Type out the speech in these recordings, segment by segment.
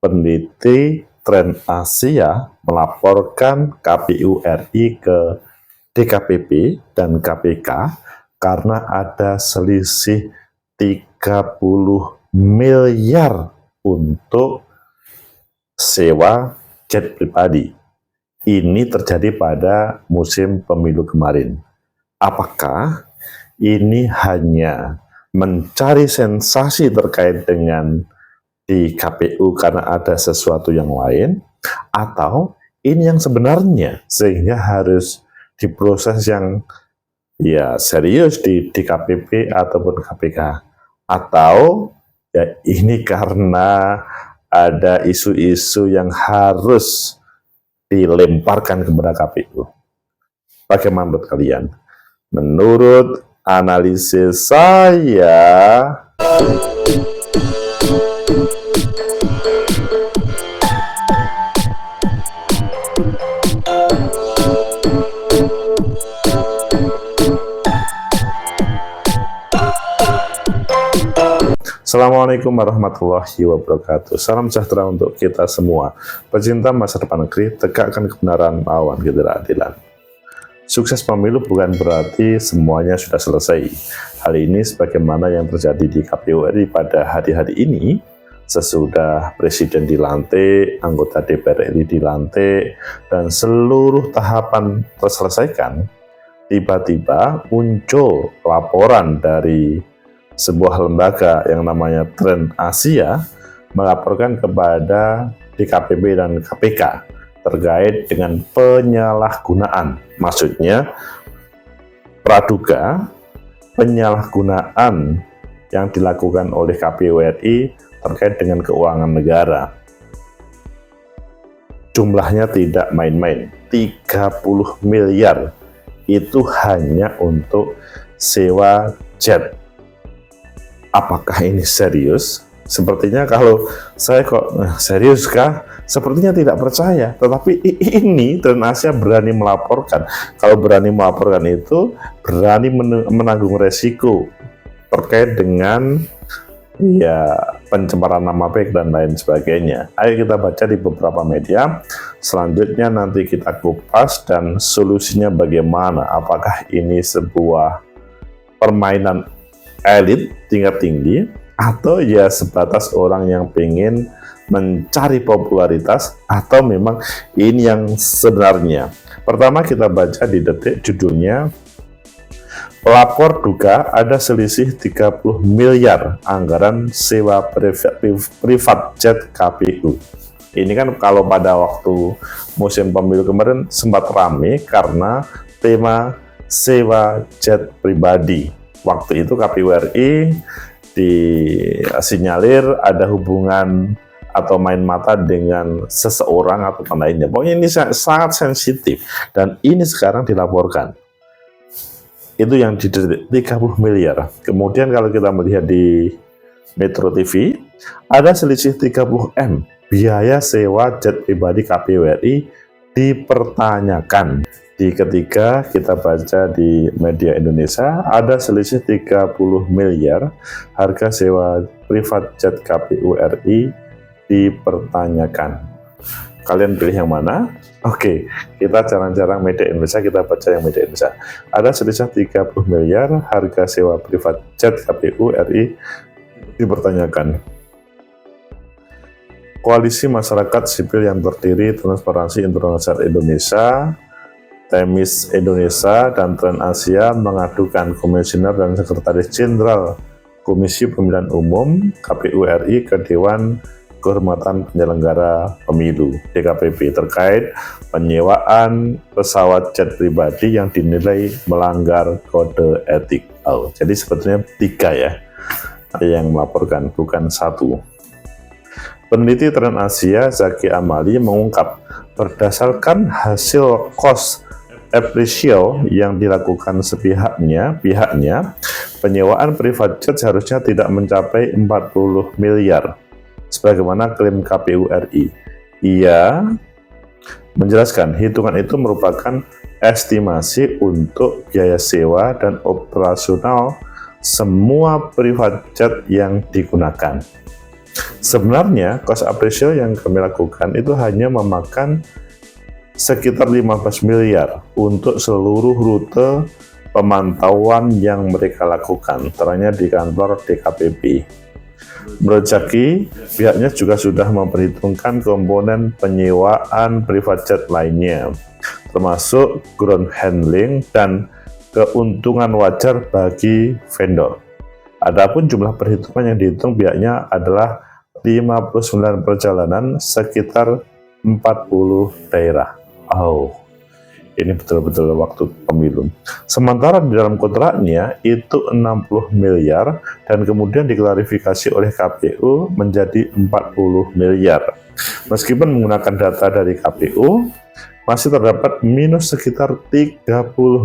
peneliti Trend Asia melaporkan KPU RI ke DKPP dan KPK karena ada selisih 30 miliar untuk sewa jet pribadi. Ini terjadi pada musim pemilu kemarin. Apakah ini hanya mencari sensasi terkait dengan di KPU karena ada sesuatu yang lain, atau ini yang sebenarnya sehingga harus diproses yang serius di DKPP ataupun KPK, atau ya ini karena ada isu-isu yang harus dilemparkan kepada KPU. Bagaimana menurut kalian? Menurut analisis saya, Assalamualaikum warahmatullahi wabarakatuh. Salam sejahtera untuk kita semua. Pecinta masa depan negeri, tegakkan kebenaran, lawan ketidakadilan. Sukses pemilu bukan berarti semuanya sudah selesai. Hal ini sebagaimana yang terjadi di KPU RI pada hari-hari ini, sesudah Presiden dilantik, anggota DPR RI dilantik, dan seluruh tahapan terselesaikan, tiba-tiba muncul laporan dari sebuah lembaga yang namanya Trend Asia melaporkan kepada DKPP dan KPK terkait dengan penyalahgunaan. Maksudnya, praduga penyalahgunaan yang dilakukan oleh KPU RI terkait dengan keuangan negara. Jumlahnya tidak main-main, 30 miliar. Itu hanya untuk sewa jet. Apakah ini serius? Sepertinya kalau saya kok serius kah? Sepertinya tidak percaya. Tetapi ini Trend Asia berani melaporkan. Kalau berani melaporkan itu berani menanggung resiko terkait dengan pencemaran nama baik dan lain sebagainya. Ayo kita baca di beberapa media. Selanjutnya nanti kita kupas dan solusinya bagaimana. Apakah ini sebuah permainan elit tingkat tinggi, atau ya sebatas orang yang pengen mencari popularitas, atau memang ini yang sebenarnya. Pertama kita baca di Detik, judulnya pelapor duga ada selisih 30 miliar anggaran sewa privat jet KPU. Ini kan kalau pada waktu musim pemilu kemarin sempat rame karena tema sewa jet pribadi. Waktu itu KPU RI disinyalir ada hubungan atau main mata dengan seseorang atau lainnya. Pokoknya ini sangat sensitif dan ini sekarang dilaporkan. Itu yang di 30 miliar. Kemudian kalau kita melihat di Metro TV, ada selisih 30 M biaya sewa jet pribadi KPU RI dipertanyakan. Di ketiga kita baca di media Indonesia, ada selisih 30 miliar harga sewa privat jet KPU RI dipertanyakan. Kalian pilih yang mana? Oke, kita jarang-jarang media Indonesia, kita baca yang media Indonesia. Ada selisih 30 miliar harga sewa privat jet KPU RI dipertanyakan. Koalisi Masyarakat Sipil yang terdiri Transparansi Internasional Indonesia, Temis Indonesia, dan Trend Asia mengadukan Komisioner dan Sekretaris Jenderal Komisi Pemilihan Umum KPU RI ke Dewan Kehormatan Penyelenggara Pemilu DKPP terkait penyewaan pesawat jet pribadi yang dinilai melanggar kode etik. Jadi sebetulnya 3 ya yang melaporkan, bukan 1. Peneliti Trend Asia Zaki Amali mengungkap, berdasarkan hasil cost appraisal yang dilakukan pihaknya, penyewaan private jet seharusnya tidak mencapai 40 miliar, sebagaimana klaim KPU RI. Ia menjelaskan hitungan itu merupakan estimasi untuk biaya sewa dan operasional semua private jet yang digunakan. Sebenarnya cost appraisal yang kami lakukan itu hanya memakan sekitar 15 miliar untuk seluruh rute pemantauan yang mereka lakukan, terutama di kantor DKPP. Menurut Zaki, pihaknya juga sudah memperhitungkan komponen penyewaan private jet lainnya, termasuk ground handling dan keuntungan wajar bagi vendor. Adapun jumlah perhitungan yang dihitung pihaknya adalah 59 perjalanan sekitar 40 daerah. Oh, ini betul-betul waktu pemilu. Sementara di dalam kontraknya itu 60 miliar dan kemudian diklarifikasi oleh KPU menjadi 40 miliar. Meskipun menggunakan data dari KPU, masih terdapat minus sekitar 30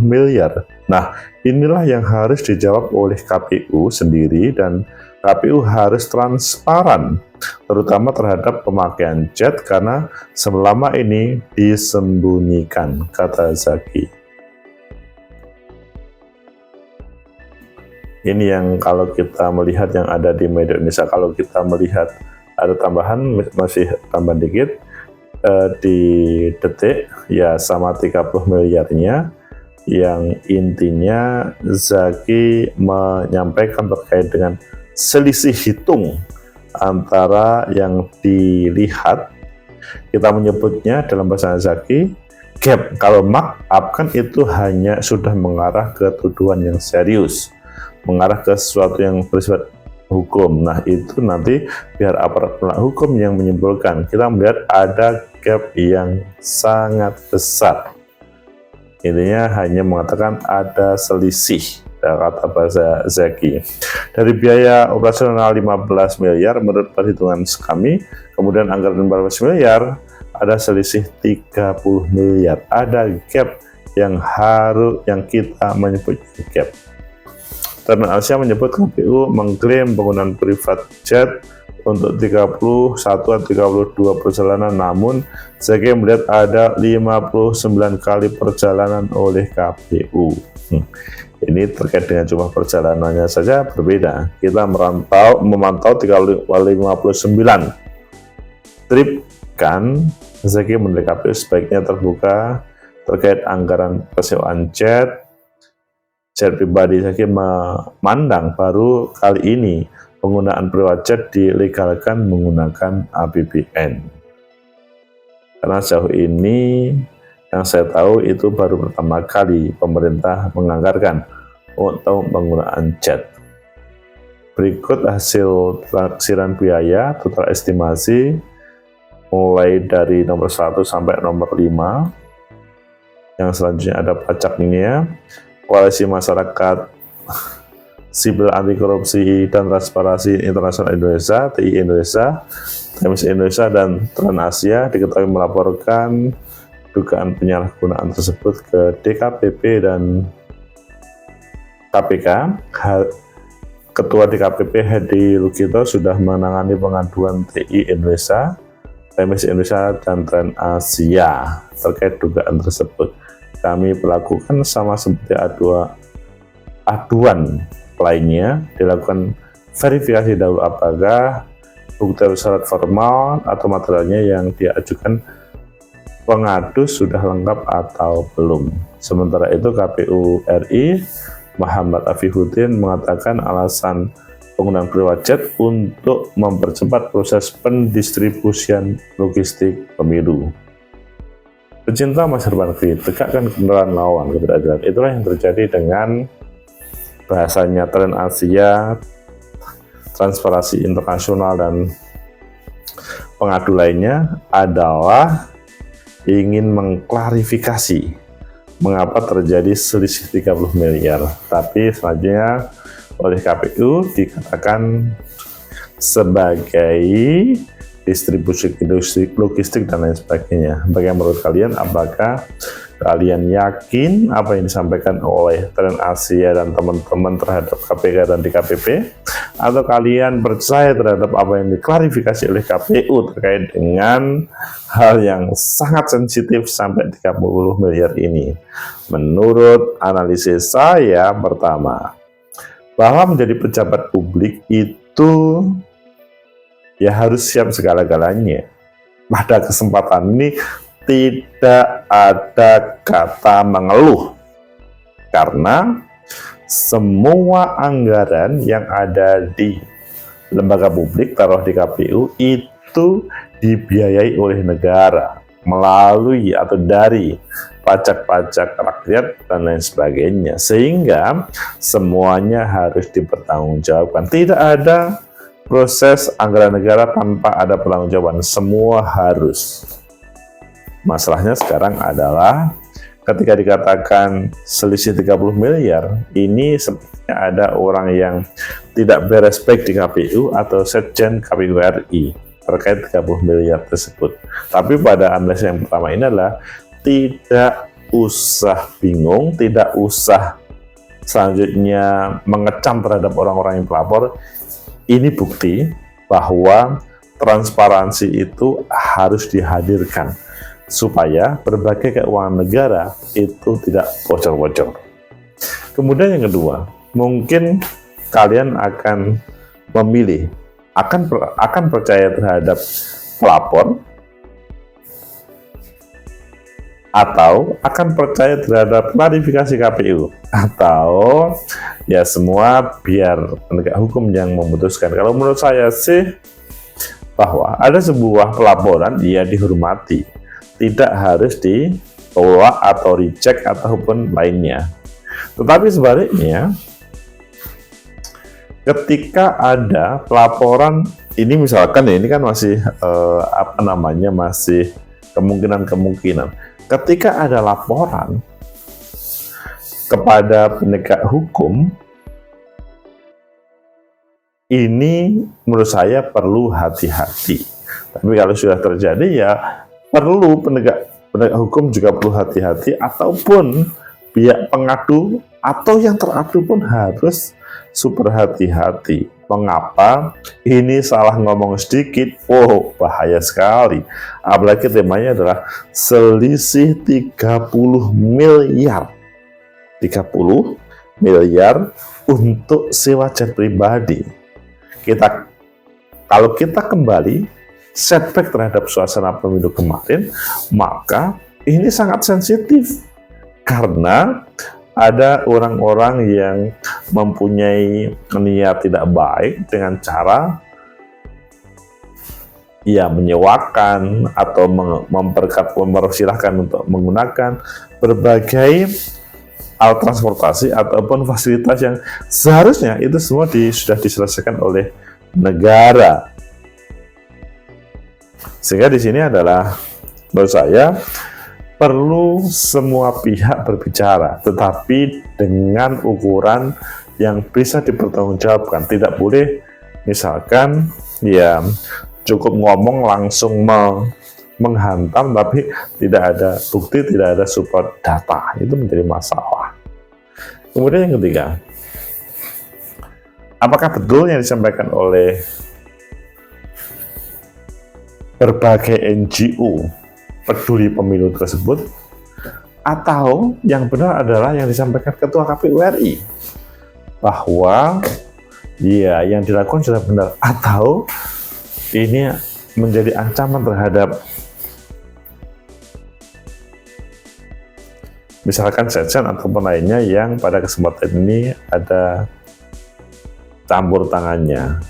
miliar. Nah, inilah yang harus dijawab oleh KPU sendiri dan KPU harus transparan, terutama terhadap pemakaian jet karena selama ini disembunyikan, kata Zaki. Ini yang kalau kita melihat yang ada di media Indonesia, kalau kita melihat ada tambahan, masih tambah dikit, di Detik ya sama 30 miliarnya, yang intinya Zaki menyampaikan terkait dengan selisih hitung antara yang dilihat, kita menyebutnya dalam bahasa Zaki gap. Kalau markup kan itu hanya sudah mengarah ke tuduhan yang serius, mengarah ke sesuatu yang bersifat hukum. Nah, itu nanti biar aparat penegak hukum yang menyimpulkan. Kita melihat ada gap yang sangat besar. Intinya hanya mengatakan ada selisih, kata bahasa Zaki. Dari biaya operasional 15 miliar menurut perhitungan kami, kemudian anggaran 14 miliar, ada selisih 30 miliar. Ada gap yang kita menyebut gap. Terminal Asia menyebut KPU mengklaim penggunaan private jet untuk 31 atau 32 perjalanan, namun Zaki melihat ada 59 kali perjalanan oleh KPU. Ini terkait dengan jumlah perjalanannya saja berbeda. Kita memantau 59 trip kan. Zaki menilai KPU sebaiknya terbuka terkait anggaran persewaan jet pribadi. Zaki memandang baru kali ini penggunaan private jet dilegalkan menggunakan APBN. Karena sejauh ini yang saya tahu itu baru pertama kali pemerintah menganggarkan untuk penggunaan jet. Berikut hasil taksiran biaya total estimasi mulai dari nomor 1 sampai nomor 5. Yang selanjutnya ada pajaknya, Koalisi Masyarakat Sipil Anti Korupsi dan Transparansi Internasional Indonesia, TI Indonesia, Times Indonesia, dan Trans Asia diketahui melaporkan dugaan penyalahgunaan tersebut ke DKPP dan KPK. Ketua DKPP Hedi Lugito sudah menangani pengaduan TI Indonesia, Times Indonesia, dan Trans Asia terkait dugaan tersebut. Kami melakukan sama seperti aduan lainnya, dilakukan verifikasi dahulu apakah bukti syarat formal atau materialnya yang diajukan pengadu sudah lengkap atau belum. Sementara itu KPU RI Muhammad Afifuddin mengatakan alasan penggunaan private jet untuk mempercepat proses pendistribusian logistik pemilu. Pecinta masyarakat negeri, tegakkan kebenaran lawan ketidakadilan. Itulah yang terjadi dengan bahasanya Trans Asia, Transparansi Internasional, dan pengadu lainnya adalah ingin mengklarifikasi mengapa terjadi selisih 30 miliar. Tapi selanjutnya oleh KPU dikatakan sebagai distribusi industri logistik dan lain sebagainya. Bagaimana menurut kalian? Apakah kalian yakin apa yang disampaikan oleh Trans Asia dan teman-teman terhadap KPK dan DKPP? Atau kalian percaya terhadap apa yang diklarifikasi oleh KPU terkait dengan hal yang sangat sensitif sampai 30 miliar ini? Menurut analisis saya, pertama, bahwa menjadi pejabat publik itu ya harus siap segala-galanya. Pada kesempatan ini tidak ada kata mengeluh, karena semua anggaran yang ada di lembaga publik, taruh di KPU, itu dibiayai oleh negara melalui atau dari pajak-pajak rakyat dan lain sebagainya, sehingga semuanya harus dipertanggungjawabkan. Tidak ada proses anggaran negara tanpa ada pertanggungjawaban, semua harus. Masalahnya sekarang adalah ketika dikatakan selisih 30 miliar, ini sepertinya ada orang yang tidak berespek di KPU atau Sekjen KPU RI terkait 30 miliar tersebut. Tapi pada analisa yang pertama ini adalah tidak usah bingung, tidak usah selanjutnya mengecam terhadap orang-orang yang pelapor. Ini bukti bahwa transparansi itu harus dihadirkan supaya berbagai keuangan negara itu tidak bocor-bocor. Kemudian yang kedua, mungkin kalian akan memilih, akan percaya terhadap pelapor atau akan percaya terhadap klarifikasi KPU, atau ya semua biar penegak hukum yang memutuskan. Kalau menurut saya sih bahwa ada sebuah pelaporan ya dihormati, tidak harus ditolak atau reject ataupun lainnya. Tetapi sebaliknya, ketika ada pelaporan ini, misalkan ya, ini kan masih masih kemungkinan. Ketika ada laporan kepada penegak hukum, ini menurut saya perlu hati-hati. Tapi kalau sudah terjadi ya perlu penegak hukum juga perlu hati-hati, ataupun pihak pengadu atau yang teradu pun harus super hati-hati. Mengapa? Ini salah ngomong sedikit, bahaya sekali. Apalagi temanya adalah selisih 30 miliar. 30 miliar untuk sewa jet pribadi. Kalau kita kembali setback terhadap suasana pemilu kemarin, maka ini sangat sensitif karena ada orang-orang yang mempunyai niat tidak baik dengan cara ya menyewakan atau mempersilahkan untuk menggunakan berbagai alat transportasi ataupun fasilitas yang seharusnya itu semua sudah diselesaikan oleh negara. Sehingga di sini adalah menurut saya perlu semua pihak berbicara, tetapi dengan ukuran yang bisa dipertanggungjawabkan. Tidak boleh misalkan ya cukup ngomong langsung menghantam, tapi tidak ada bukti, tidak ada support data. Itu menjadi masalah. Kemudian yang ketiga, apakah betul yang disampaikan oleh berbagai NGO peduli pemilu tersebut, atau yang benar adalah yang disampaikan Ketua KPU RI bahwa ya yang dilakukan sudah benar, atau ini menjadi ancaman terhadap misalkan Sekjen ataupun lainnya yang pada kesempatan ini ada campur tangannya.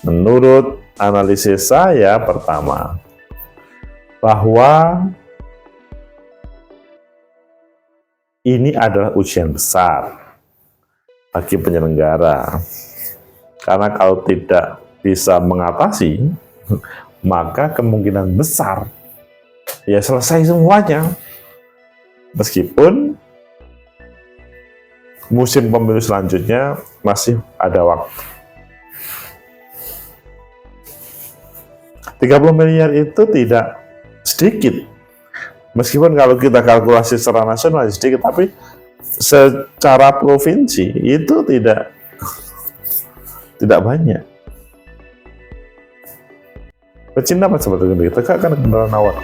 Menurut analisis saya, pertama, bahwa ini adalah ujian besar bagi penyelenggara, karena kalau tidak bisa mengatasi, maka kemungkinan besar ya selesai semuanya, meskipun musim pemilu selanjutnya masih ada waktu. 30 miliar itu tidak sedikit, meskipun kalau kita kalkulasi secara nasional sedikit, tapi secara provinsi itu tidak banyak. Pecinta apa seperti itu? Tegakkan kebenaran awal.